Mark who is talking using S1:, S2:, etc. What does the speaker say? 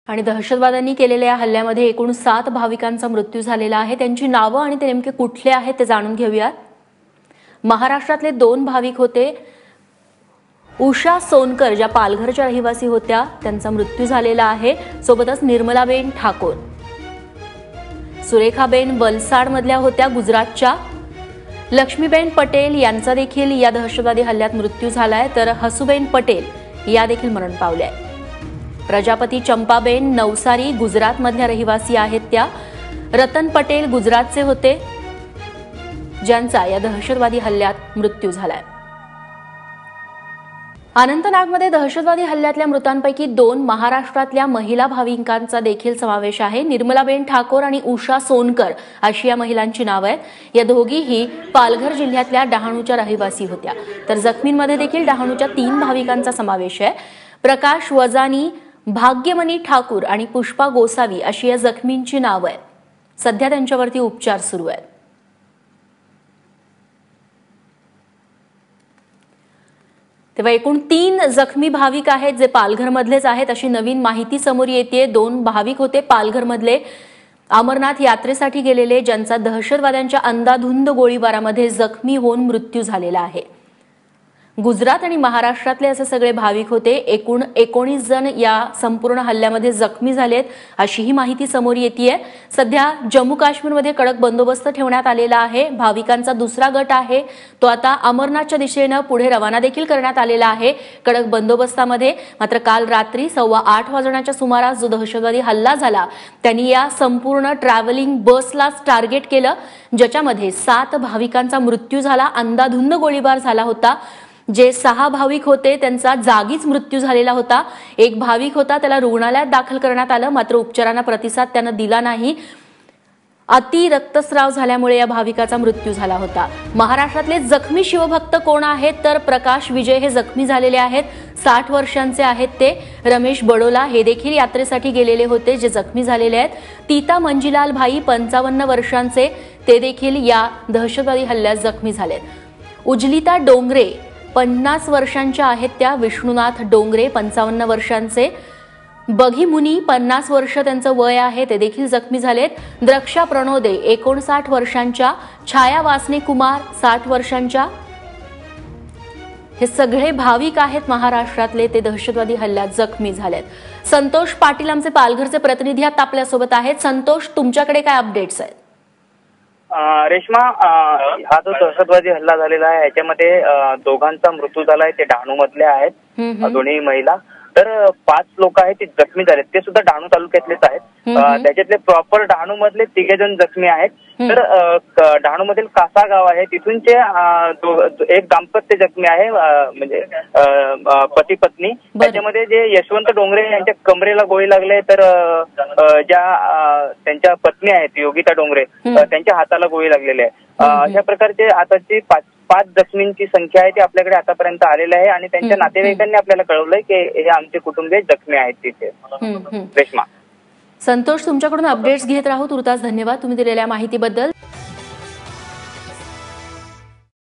S1: आणि दहशतवाद्यांनी केलेल्या हल्ल्यामध्ये एकूण 7 भाविकांचा मृत्यू झालेला आहे। त्यांची नावं आणि ते नेमके कुठले आहेत ते जाणून घेऊयात। महाराष्ट्रातले 2 भाविक होते। उषा सोनकर ज्या पालघरच्या रहिवासी होत्या त्यांचा मृत्यू झालेला आहे। सोबतच निर्मलाबेन ठाकूर, सुरेखाबेन वलसाडमधल्या होत्या गुजरातच्या। लक्ष्मीबेन पटेल यांचा देखील या दहशतवादी हल्ल्यात मृत्यू झालाय, तर हसूबेन पटेल या देखील मरण पावल्या। प्रजापती चंपाबेन नवसारी गुजरातमधल्या रहिवासी आहेत त्या। रतन पटेल गुजरातचे होते ज्यांचा या दहशतवादी हल्ल्यात मृत्यू झालाय। अनंतनागमध्ये दहशतवादी हल्ल्यातल्या मृतांपैकी 2 महाराष्ट्रातल्या महिला भाविकांचा देखील समावेश आहे। निर्मलाबेन ठाकूर आणि उषा सोनकर अशी या महिलांची नावं आहेत। या दोघीही पालघर जिल्ह्यातल्या डहाणूच्या रहिवासी होत्या, तर जखमींमध्ये देखील डहाणूच्या 3 भाविकांचा समावेश आहे। प्रकाश वजानी, भाग्यमणी ठाकूर आणि पुष्पा गोसावी अशी या जखमींची नावं आहेत। सध्या त्यांच्यावरती उपचार सुरू आहेत। तेव्हा एकूण 3 जखमी भाविक आहेत जे पालघरमधलेच आहेत अशी नवीन माहिती समोर येतेय। 2 भाविक होते पालघरमधले, अमरनाथ यात्रेसाठी गेलेले, ज्यांचा दहशतवाद्यांच्या अंधाधुंद गोळीबारामध्ये जखमी होऊन मृत्यू झालेला आहे। गुजरात आणि महाराष्ट्रातले असे सगळे भाविक होते। एकूण 19 जण या संपूर्ण हल्ल्यामध्ये जखमी झालेत अशी ही माहिती समोर येतेय। सध्या जम्मू काश्मीरमध्ये कडक बंदोबस्त ठेवण्यात आलेला आहे। भाविकांचा दुसरा गट आहे तो आता अमरनाथच्या दिशेने पुढे रवाना देखील करण्यात आलेला आहे कडक बंदोबस्तामध्ये। मात्र काल रात्री 8:15 वाजण्याच्या सुमारास जो दहशतवादी हल्ला झाला त्यांनी या संपूर्ण ट्रॅव्हलिंग बसलाच टार्गेट केलं, ज्याच्यामध्ये 7 भाविकांचा मृत्यू झाला। अंधाधुंद गोळीबार झाला होता। जे 6 भाविक होते त्यांचा जागीच मृत्यू झालेला होता। एक भाविक होता, त्याला रुग्णालयात दाखल करण्यात आलं, मात्र उपचारांना प्रतिसाद त्यानं दिला नाही। अति रक्तस्राव झाल्यामुळे या भाविकाचा मृत्यू झाला होता। महाराष्ट्रातले जखमी शिवभक्त कोण आहेत तर प्रकाश विजय हे जखमी झालेले आहेत। 60 वर्षांचे आहेत ते। रमेश बडोला हे देखील यात्रेसाठी गेलेले होते जे जखमी झालेले आहेत। तीता मंजीलाल भाई 55 वर्षांचे ते देखील या दहशतवादी हल्ल्यात जखमी झालेत। उजलिता डोंगरे 50 वर्षांच्या आहेत त्या। विष्णुनाथ डोंगरे 55 वर्षांचे। बघी मुनी 50 वर्ष त्यांचं वय आहे ते देखील जखमी झालेत। द्रक्षा प्रणोदे 59 वर्षांच्या। छाया वासने कुमार 60 वर्षांच्या। हे सगळे भाविक आहेत महाराष्ट्रातले, ते दहशतवादी हल्ल्यात जखमी झालेत। संतोष पाटील आमचे पालघरचे प्रतिनिधी आता आपल्यासोबत आहेत। संतोष, तुमच्याकडे काय अपडेट्स आहेत?
S2: रेश्मा, हा जो दहशतवादी हल्ला झालेला आहे याच्यामध्ये 2घांचा मृत्यू झालाय, ते डहाणू मधले आहेत, दोन्ही महिला। तर 5 लोक आहेत ते जखमी झालेत, ते सुद्धा डहाणू तालुक्यातलेच आहेत। त्याच्यातले प्रॉपर डहाणू मधले 3 जण जखमी आहेत। तर डहाणू मधील कासा गाव आहे तिथूनचे एक दाम्पत्य जखमी आहे, म्हणजे पती पत्नी। त्याच्यामध्ये जे यशवंत डोंगरे यांच्या कमरेला गोळी लागले, तर ज्या त्यांच्या पत्नी आहेत योगिता डोंगरे त्यांच्या हाताला गोळी लागलेली आहे। अशा प्रकारचे आताची 5 जखमींची संख्या आहे ती आपल्याकडे आतापर्यंत आलेली आहे आणि त्यांच्या नातेवाईकांनी आपल्याला कळवलंय की हे आमचे कुटुंबीय जखमी आहेत तिथे। रेश्मा,
S1: संतोष, तुमच्याकडून अपडेट्स घेत राहू। तुर्तास धन्यवाद तुम्ही दिलेल्या माहितीबद्दल।